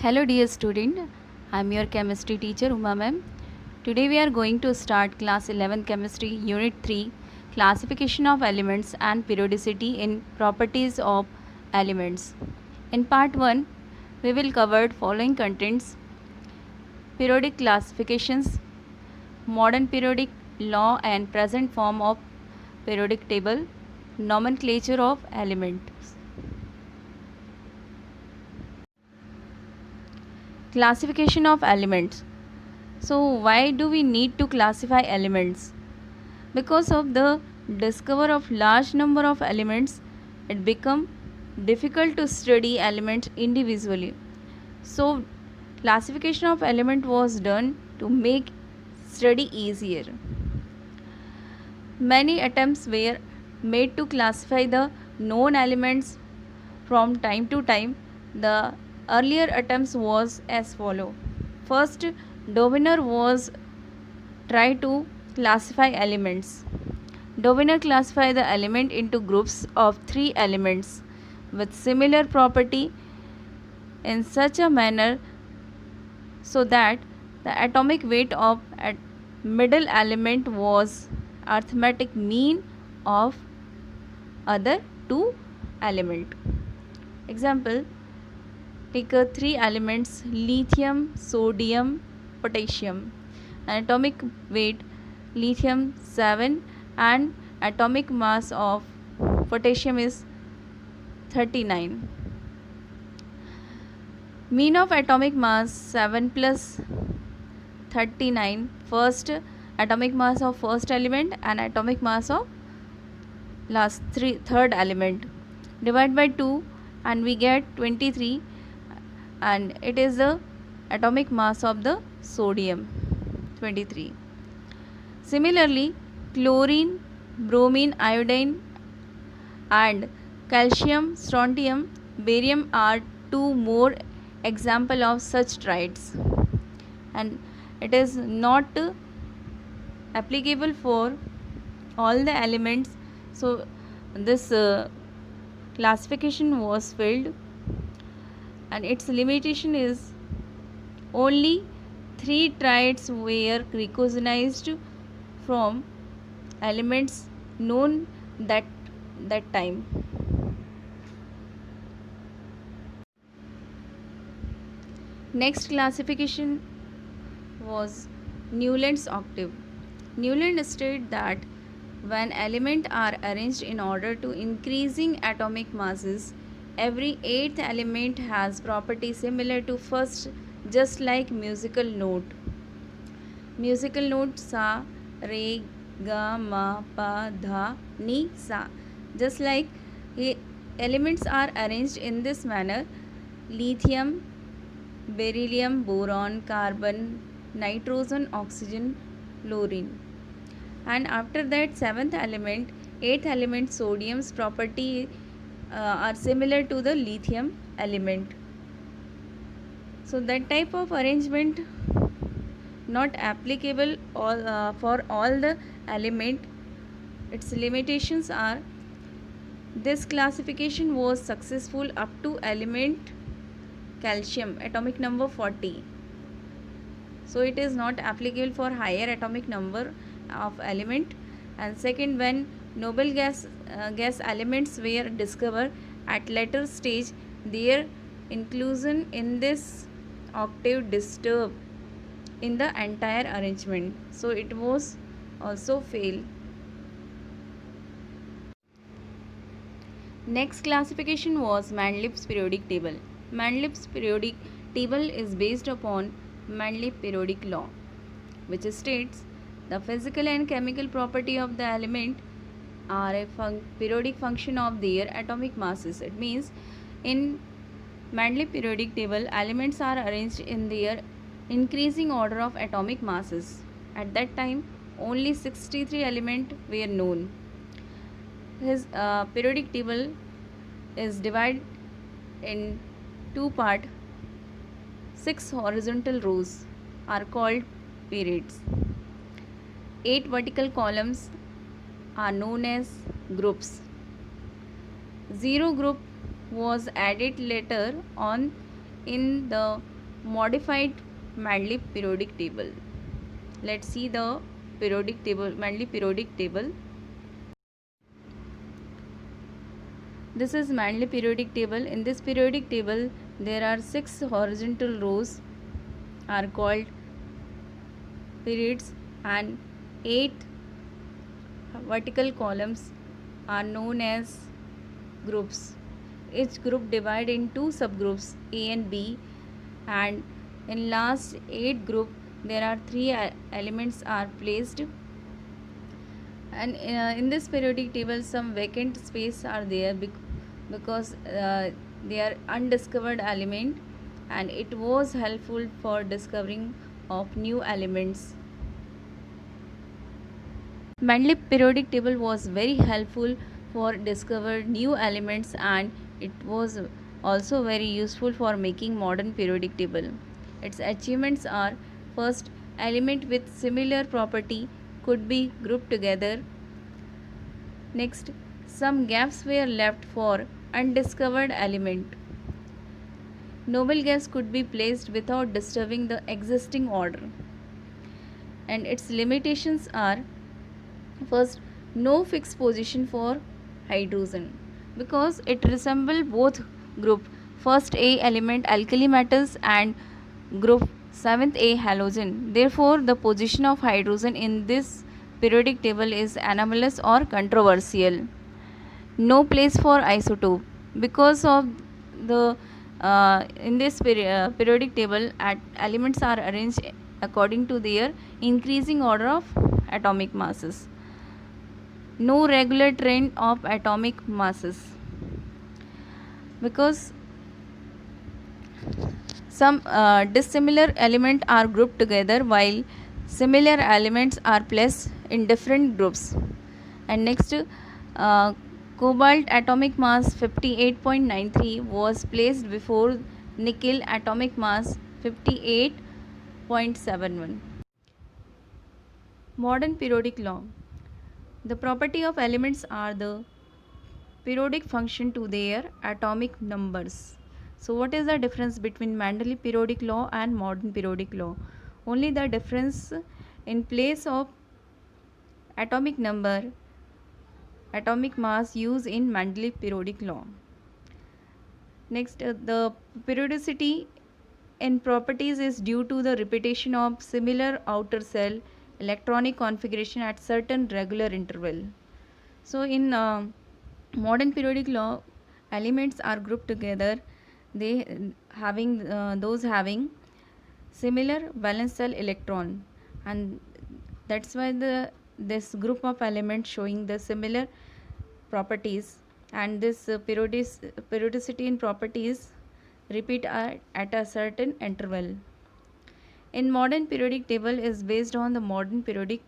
Hello dear student, I am your chemistry teacher Uma ma'am. Today we are going to start class 11 chemistry unit 3 classification of elements and periodicity in properties of elements. In part 1 we will cover following contents: periodic classifications, modern periodic law and present form of periodic table, nomenclature of elements. Classification of elements. So why do we need to classify elements? Because of the discovery of large number of elements, it become difficult to study elements individually. So classification of element was done to make study easier. Many attempts were made to classify the known elements from time to time. The earlier attempts was as follow. First, Doviner was try to classify elements. Doviner classified the element into groups of 3 elements with similar property in such a manner so that the atomic weight of a middle element was arithmetic mean of other 2 element. Example, take 3 elements lithium, sodium, potassium. An atomic weight lithium 7 and atomic mass of potassium is 39. Mean of atomic mass 7 plus 39, first atomic mass of first element and atomic mass of third element, divide by 2 and we get 23, and it is the atomic mass of the sodium 23. Similarly, chlorine, bromine, iodine and calcium, strontium, barium are 2 more example of such triads, and it is not applicable for all the elements. So this classification was failed, and its limitation is only 3 triads were recognized from elements known that time. Next classification was Newland's octave. Newland stated that when elements are arranged in order to increasing atomic masses, every eighth element has property similar to first, just like musical note. Musical note sa, re, ga, ma, pa, dha, ni, sa. Just like elements are arranged in this manner: lithium, beryllium, boron, carbon, nitrogen, oxygen, fluorine. And after that, seventh element, eighth element, sodium's property are similar to the lithium element. So that type of arrangement not applicable for all the element. Its limitations are: this classification was successful up to element calcium, atomic number 40. So it is not applicable for higher atomic number of element. And second, when noble gas elements were discovered at later stage, their inclusion in this octave disturbed in the entire arrangement, so it was also fail. Next classification was Mandelbrot's periodic table. Mandelbrot's periodic table is based upon Mendeleev's periodic law, which states the physical and chemical property of the element are a periodic function of their atomic masses. It means in Mendeleev's periodic table, elements are arranged in their increasing order of atomic masses. At that time, only 63 elements were known. His periodic table is divided in 2 parts. 6 horizontal rows are called periods. 8 vertical columns are known as groups. 0 group was added later on in the modified Mandeley periodic table. Let's see the periodic table, Mandeley periodic table. This is Mandeley periodic table. In this periodic table, there are 6 horizontal rows are called periods, and 8 vertical columns are known as groups. Each group divided in 2 subgroups A and B, and in last 8 group there are 3 elements are placed, and in this periodic table some vacant space are there because they are undiscovered element, and it was helpful for discovering of new elements. Mandeley periodic table was very helpful for discover new elements, and it was also very useful for making modern periodic table. Its achievements are: first, element with similar property could be grouped together. Next, some gaps were left for undiscovered element. Noble gas could be placed without disturbing the existing order. And its limitations are: first, no fixed position for hydrogen because it resembles both group first A element alkali metals and group 7th A halogen. Therefore, the position of hydrogen in this periodic table is anomalous or controversial. No place for isotope because of the in this periodic table elements are arranged according to their increasing order of atomic masses. No regular trend of atomic masses because some dissimilar elements are grouped together while similar elements are placed in different groups. And next, cobalt atomic mass 58.93 was placed before nickel atomic mass 58.71. Modern periodic law. The property of elements are the periodic function to their atomic numbers. So what is the difference between Mandeley periodic law and modern periodic law? Only the difference in place of atomic number, atomic mass used in Mandeley periodic law. Next, the periodicity in properties is due to the repetition of similar outer shell electronic configuration at certain regular interval. So in modern periodic law, elements are grouped together, they having those having similar valence shell electron, and that's why this group of elements showing the similar properties, and this periodicity in properties repeat at a certain interval. In modern periodic table is based on the modern periodic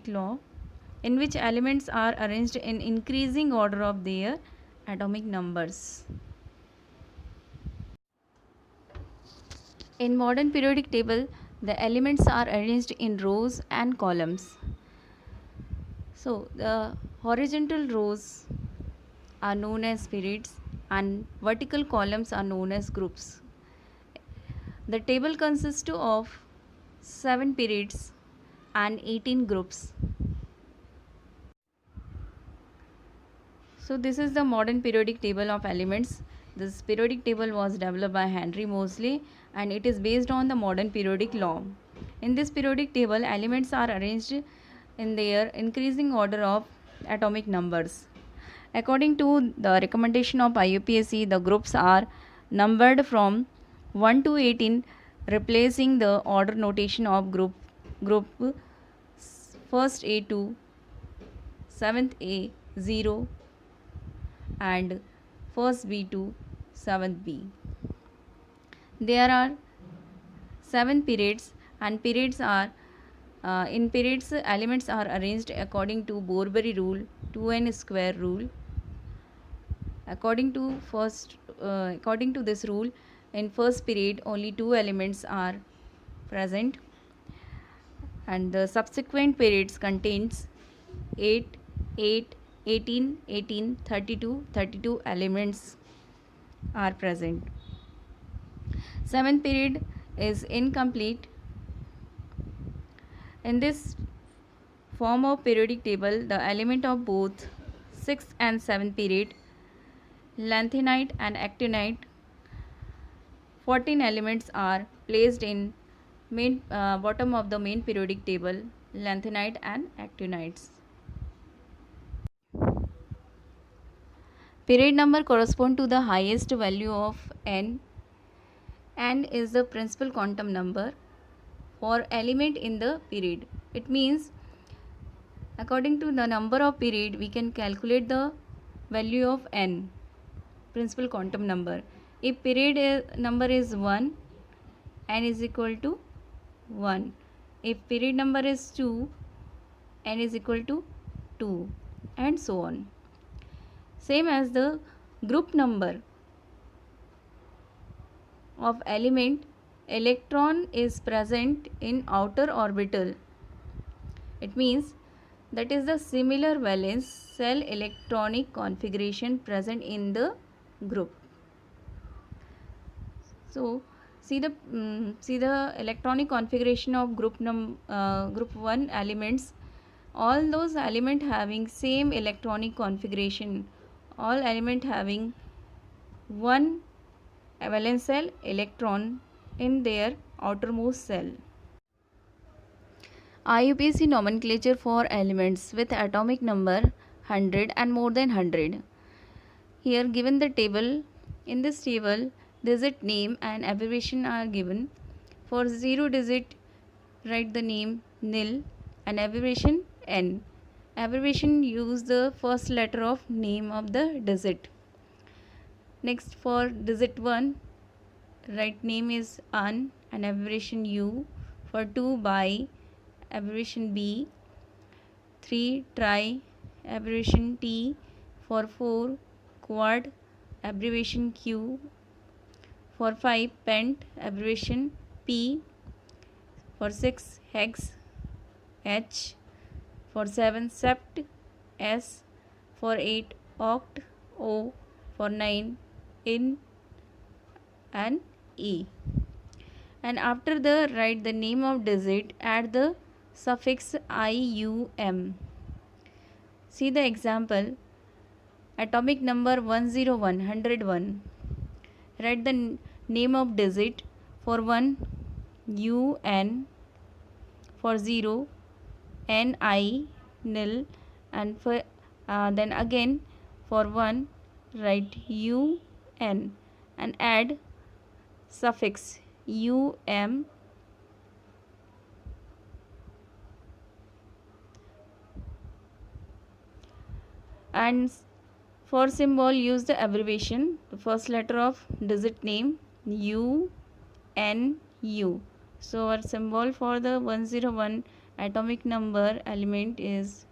law, in which elements are arranged in increasing order of their atomic numbers. In modern periodic table, the elements are arranged in rows and columns. So the horizontal rows are known as periods and vertical columns are known as groups. The table consists of 7 periods and 18 groups. So this is the modern periodic table of elements. This periodic table was developed by Henry Moseley and it is based on the modern periodic law. In this periodic table, elements are arranged in their increasing order of atomic numbers. According to the recommendation of IUPAC, the groups are numbered from 1 to 18, replacing the order notation of group first A to 7th A 0 and first B to 7th B. There are 7 periods, and periods are in periods elements are arranged according to Bourbury rule, 2n square rule. According to this rule, in first period only 2 elements are present, and the subsequent periods contains 8, 8, 18, 18, 32, 32 elements are present. Seventh period is incomplete. In this form of periodic table, the element of both sixth and seventh period, lanthanide and actinide, 14 elements are placed in bottom of the main periodic table, lanthanide and actinides. Period number correspond to the highest value of n. N is the principal quantum number for element in the period. It means according to the number of period we can calculate the value of n, principal quantum number. If period number is 1, n is equal to 1. If period number is 2, n is equal to 2, and so on. Same as the group number of element, electron is present in outer orbital. It means that is the similar valence shell electronic configuration present in the group. So see the electronic configuration of group 1 elements. All those elements having same electronic configuration, all element having one valence shell electron in their outermost shell. IUPAC nomenclature for elements with atomic number 100 and more than 100. Here given the table, in this table digit name and abbreviation are given. For 0 digit write the name nil and abbreviation n. Abbreviation use the first letter of name of the digit. Next for digit 1 write name is un and abbreviation u. For 2 bi abbreviation b. 3 tri abbreviation t. For 4 quad abbreviation q. For 5 pent abbreviation p. For 6 hex h. For 7 sept s. For 8 oct o. For 9 in and e. And after the write the name of digit, add the suffix ium. See the example. Atomic number 101, 101. Write the name of digit. For 1 un. For 0 ni nil, and for then again for 1 write un and add suffix um. And for symbol use the abbreviation, the first letter of digit name u n u. So our symbol for the 101 atomic number element is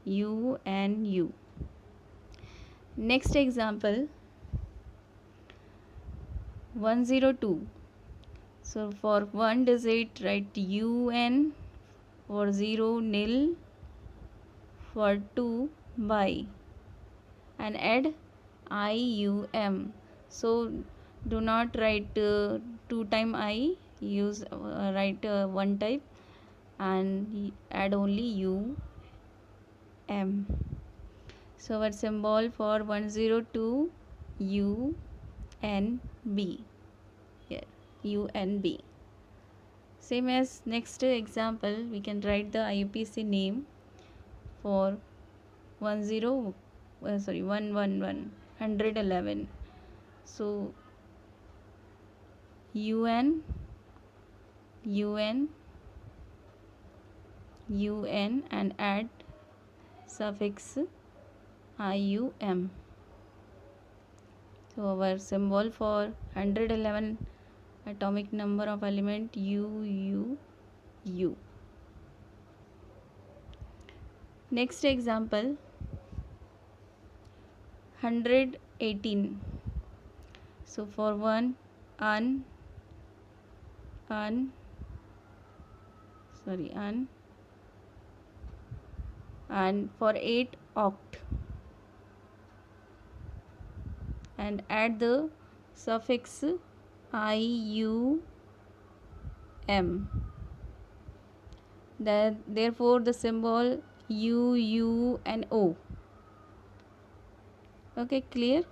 u n u. Next example 102. So for 1 digit write un. For 0 nil. For 2 bi and add ium. So do not write 2 time I, use write one type and add only u m. So our symbol for 102 u n b. Here UNB. Same as next example, we can write the IUPAC name for 111 111. So UN and add suffix ium. So our symbol for 111 atomic number of element U. Next example 118. So for 1 un and for 8 oct and add the suffix IUM. Therefore the symbol UUNO. Okay, clear?